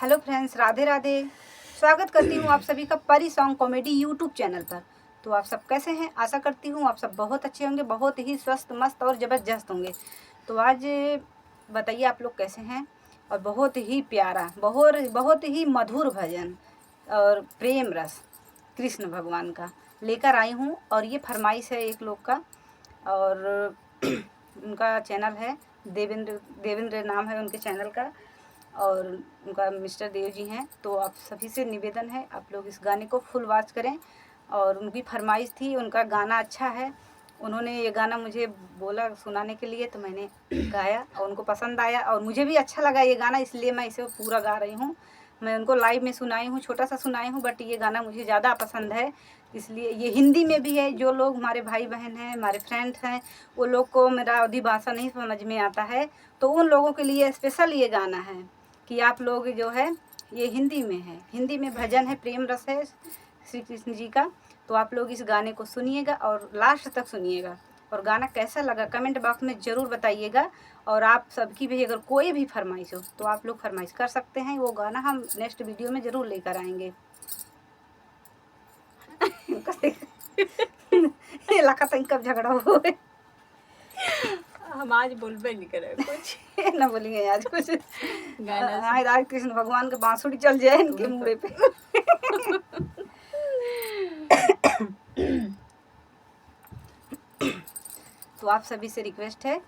Hello friends, Radhe Radhe. स्वागत करती हूँ आप सभी का परी सॉन्ग कॉमेडी यूट्यूब चैनल पर। तो आप सब कैसे हैं? आशा करती हूँ आप सब बहुत अच्छे होंगे, बहुत ही स्वस्थ मस्त और ज़बरदस्त होंगे। तो आज बताइए आप लोग कैसे हैं। और बहुत ही प्यारा, बहुत ही मधुर भजन और प्रेम रस कृष्ण भगवान का लेकर आई हूँ। और ये फरमाइश है एक लोग का, और उनका चैनल है देवेंद्र नाम है उनके चैनल का, और उनका मिस्टर देव जी हैं। तो आप सभी से निवेदन है आप लोग इस गाने को फुल वॉच करें। और उनकी फरमाइश थी, उनका गाना अच्छा है, उन्होंने ये गाना मुझे बोला सुनाने के लिए, तो मैंने गाया और उनको पसंद आया और मुझे भी अच्छा लगा ये गाना, इसलिए मैं इसे पूरा गा रही हूँ। मैं उनको लाइव में सुनाई हूँ, छोटा सा सुनाई हूँ, बट ये गाना मुझे ज़्यादा पसंद है, इसलिए ये हिंदी में भी है। जो लोग हमारे भाई बहन हैं, हमारे फ्रेंड्स हैं, वो लोग को मेरा अवधी भाषा नहीं समझ में आता है, तो उन लोगों के लिए स्पेशल ये गाना है कि आप लोग जो है, ये हिंदी में है, हिंदी में भजन है, प्रेम रस है श्री कृष्ण जी का। तो आप लोग इस गाने को सुनिएगा और लास्ट तक सुनिएगा, और गाना कैसा लगा कमेंट बॉक्स में ज़रूर बताइएगा। और आप सबकी भी अगर कोई भी फरमाइश हो तो आप लोग फरमाइश कर सकते हैं, वो गाना हम नेक्स्ट वीडियो में ज़रूर लेकर आएंगे। ये लगा तो कब झगड़ा हो हम आज बोलबे नहीं करे कुछ ना बोलेंगे आज कुछ। गाना आज कृष्ण भगवान के बांसुरी चल जाए इनके मुँह पे। तो आप सभी से रिक्वेस्ट है,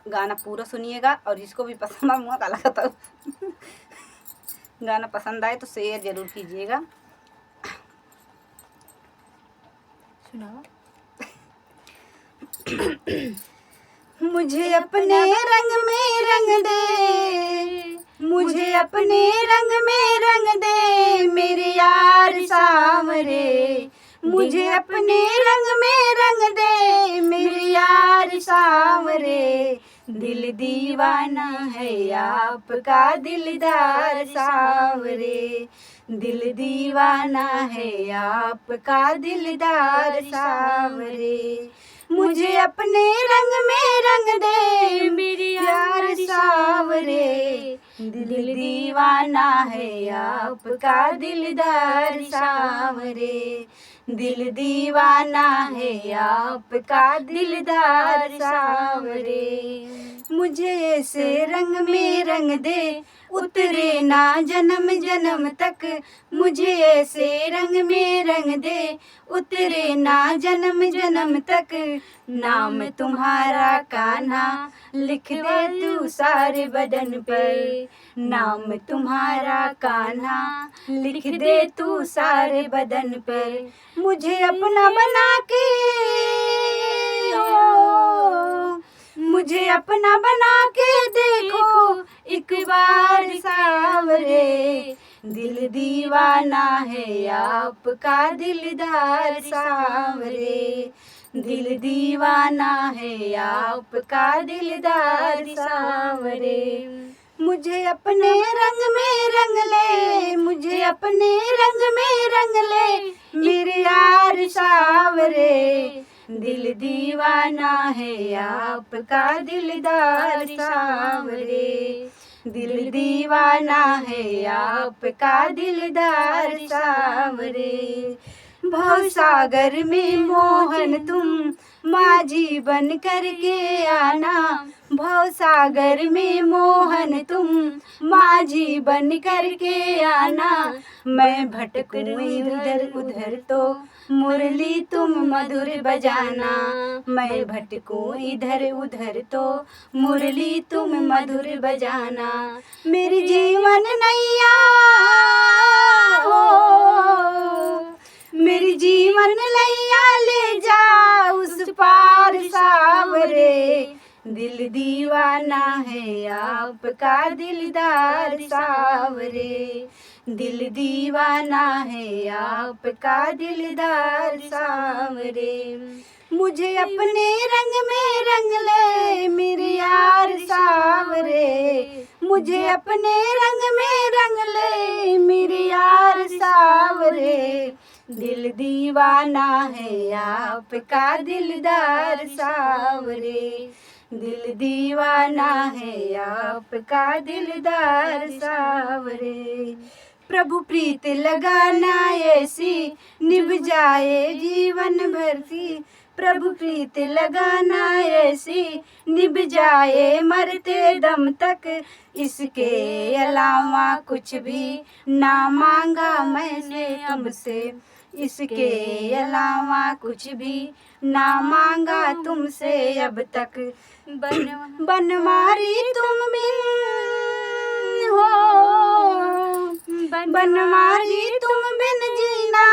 गाना पूरा सुनिएगा, और जिसको भी पसंद मुँह काला खाता गाना पसंद आए तो शेयर जरूर कीजिएगा। सुनाओ। मुझे अपने रंग में रंग दे, मुझे अपने रंग में रंग दे मेरे यार सांवरे, मुझे अपने रंग में रंग दे मेरे यार सांवरे। दिल दीवाना है आपका दिलदार सांवरे, दिल दीवाना है आपका दिलदार सांवरे। मुझे अपने रंग में रंग दे मेरे यार सांवरे, दिल दीवाना है आपका दिलदार सांवरे, दिल दीवाना है आपका दिलदार सांवरे। मुझे ऐसे रंग में रंग दे उतरे ना जन्म जन्म तक, मुझे ऐसे रंग में रंग दे उतरे ना जन्म जन्म तक। नाम तुम्हारा कान्हा लिख दे तू सारे बदन पर, नाम तुम्हारा कान्हा लिख दे तू सारे बदन पर। मुझे अपना बना के हो, मुझे अपना बना के देखो एक बार सांवरे, दिल दीवाना है आपका दिलदार सांवरे, दिल दीवाना है आपका दिलदार सांवरे। मुझे अपने रंग में रंग ले, मुझे अपने रंग में रंग ले मेरे यार सांवरे, दिल दीवाना है आपका दिलदार सांवरे, दिल दीवाना है आपका दिलदार सांवरे। भवसागर में मोहन तुम माझी बन करके आना, भवसागर में मोहन तुम माझी बन करके आना। मैं भटकूं इधर उधर तो मुरली तुम मधुर बजाना, मैं भटकूं इधर उधर तो मुरली तुम मधुर बजाना। मेरी जीवन नैया हो, मेरी जीवन नैया ले जा उस पार सांवरे, दिल दीवाना है आपका दिलदार सांवरे, दिल दीवाना है आपका दिलदार सांवरे। मुझे अपने रंग में रंग ले मेरे यार सांवरे, मुझे अपने रंग में रंग ले मेरे यार सांवरे, दिल दीवाना है आपका दिलदार सांवरे, दिल दीवाना है आपका दिलदार सावरे। प्रभु प्रीत लगाना ऐसी निभ जाए जीवन भर की। प्रभु प्रीत लगाना ऐसी निभ जाए मरते दम तक। इसके अलावा कुछ भी ना मांगा मैंने तुमसे। इसके अलावा कुछ भी ना मांगा तुमसे अब तक। बनवारी तुम बिन हो, बनवारी तुम बिन जीना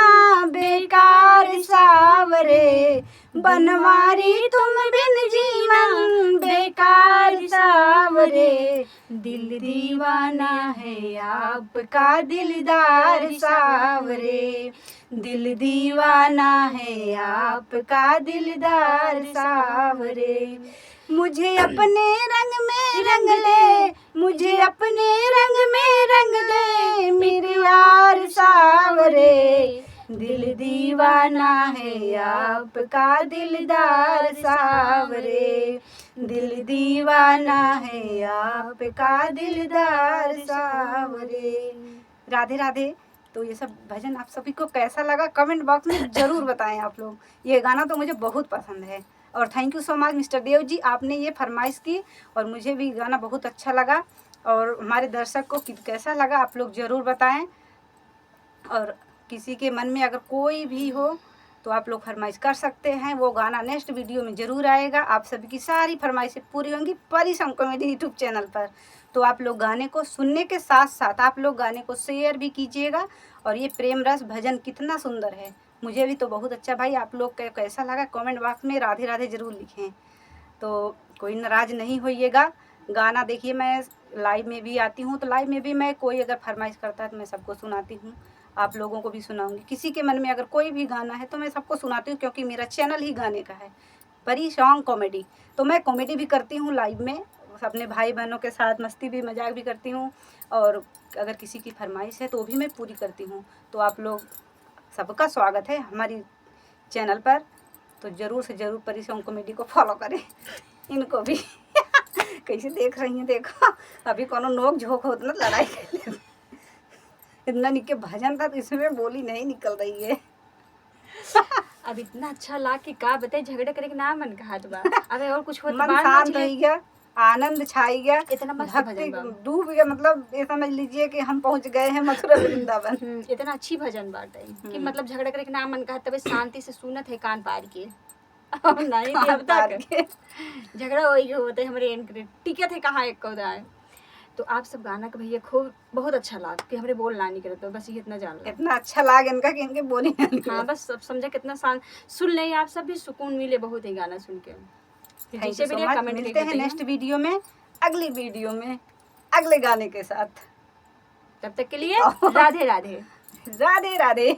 बेकार सावरे। बनवारी तुम बिन जीना बेकार सावरे। दिल दीवाना है आपका दिलदार सावरे। दिल दीवाना है आपका दिलदार सावरे। मुझे अपने रंग में रंग ले, मुझे अपने रंग में रंग दे मेरे यार सावरे। दिल दीवाना है आपका दिलदार सावरे। दिल दीवाना है आपका दिलदार सावरे। राधे राधे। तो ये सब भजन आप सभी को कैसा लगा कमेंट बॉक्स में ज़रूर बताएं आप लोग। ये गाना तो मुझे बहुत पसंद है और thank you so much mister Dev ji, आपने ये फरमाइश की और मुझे भी गाना बहुत अच्छा लगा। और हमारे दर्शक को कैसा लगा आप लोग ज़रूर बताएं। और किसी के मन में अगर कोई भी हो तो आप लोग फरमाइश कर सकते हैं, वो गाना नेक्स्ट वीडियो में ज़रूर आएगा। आप सभी की सारी फरमाइशें पूरी होंगी परी सॉन्ग कॉमेडी यूट्यूब चैनल पर। तो आप लोग गाने को सुनने के साथ साथ आप लोग गाने को शेयर भी कीजिएगा। और ये प्रेम रस भजन कितना सुंदर है, मुझे भी तो बहुत अच्छा। भाई आप लोग को कैसा लगा कमेंट बॉक्स में राधे राधे ज़रूर लिखें। तो कोई नाराज़ नहीं होइएगा। गाना देखिए, मैं लाइव में भी आती हूँ, तो लाइव में भी मैं कोई अगर फरमाइश करता है तो मैं सबको सुनाती हूँ, आप लोगों को भी सुनाऊंगी। किसी के मन में अगर कोई भी गाना है तो मैं सबको सुनाती हूँ, क्योंकि मेरा चैनल ही गाने का है, परी सॉन्ग कॉमेडी। तो मैं कॉमेडी भी करती हूँ लाइव में, अपने भाई बहनों के साथ मस्ती भी मजाक भी करती हूँ। और अगर किसी की फरमाइश है तो भी मैं पूरी करती हूँ। तो आप लोग सबका स्वागत है हमारी चैनल पर। तो ज़रूर से ज़रूर परी सॉन्ग कॉमेडी को फॉलो करें। इनको भी कैसे देख रही हैं, देखो अभी कोनो नोक झोंक होत ना लड़ाई कर ले। इतना निके भजन था तो इसमें बोली नहीं निकल रही है। अब इतना अच्छा लाग के का बताए, झगड़ा करे के ना मन कहा बा। अबे और कुछ हो तो मन बात शांत हो गया, आनंद छाई गया, इतना मस्त भक्ति भजन बा। डूब गया। मतलब ये समझ लीजिए कि हम पहुंच गए हैं मथुरा वृंदावन। इतना अच्छी भजन बाटे कि मतलब झगड़ा करे के ना मन कहा तबे शांति से सुनत है कान पार के। अब नहीं थी अब तक झगड़ा वही होते हमारे एंड टिकट है कहाँ एक कौदा है। तो आप सब गाना का भैया खूब बहुत अच्छा लाग कि हमरे बोल ना निकले, तो बस ये इतना जान लो। इतना अच्छा लाग इनका कि इनके बोली ना निकले। हाँ बस सब समझा कितना शांत सुन ले, आप सब भी सुकून मिले बहुत ही गाना सुन के। थैंक यू जैसे सो भी मच। कमेंट मिलते हैं नेक्स्ट वीडियो में, अगली वीडियो में अगले गाने के साथ। तब तक के लिए राधे राधे। राधे राधे।